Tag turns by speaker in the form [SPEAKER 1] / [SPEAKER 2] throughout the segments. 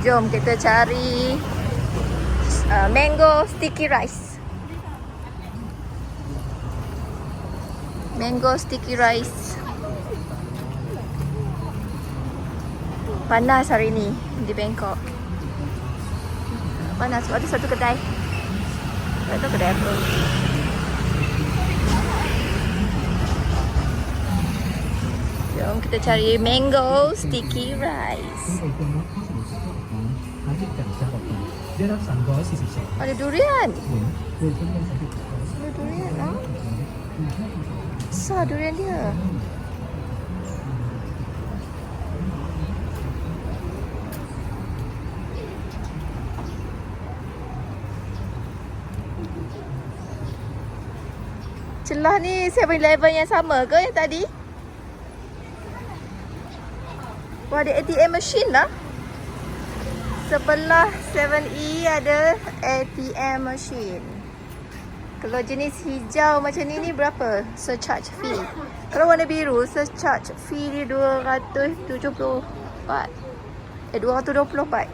[SPEAKER 1] Jom kita cari mango sticky rice. Mango sticky rice. Panas hari ni di Bangkok. Panas. Ada satu kedai. Tak tahu kedai apa. Jom kita cari mango sticky rice. Ada durian. Ada durian lah. Besar durian dia. Celah ni 7-Eleven yang sama ke yang tadi? Wah, ada ATM machine lah. Sebelah 7E ada ATM machine. Kalau jenis hijau macam ni berapa? Surcharge fee. Kalau warna biru, surcharge fee dia 270 baht. 220 baht.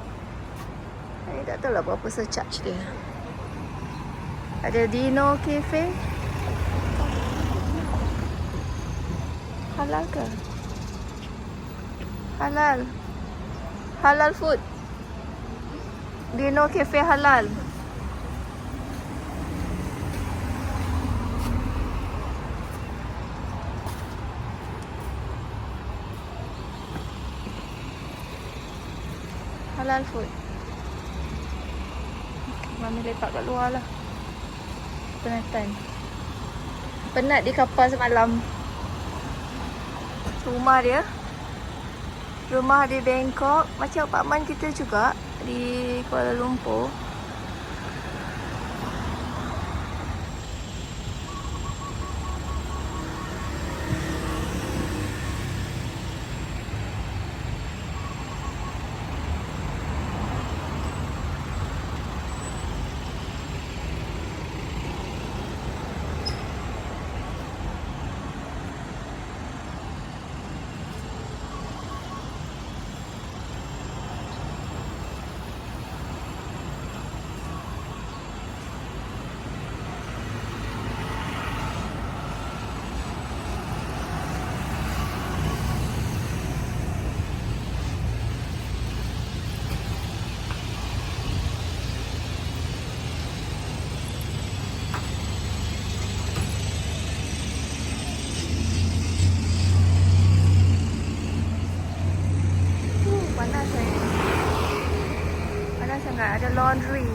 [SPEAKER 1] Tak tahu lah berapa surcharge dia. Ada Dino Cafe. Halal ke? Halal. Halal food. Dino Cafe halal. Halal food. Mami lepak kat luar lah. Penatan. Penat di kapal semalam. Rumah dia. Rumah di Bangkok. Macam apartmen kita juga di Kuala Lumpur. Panas sangat. Ada laundry.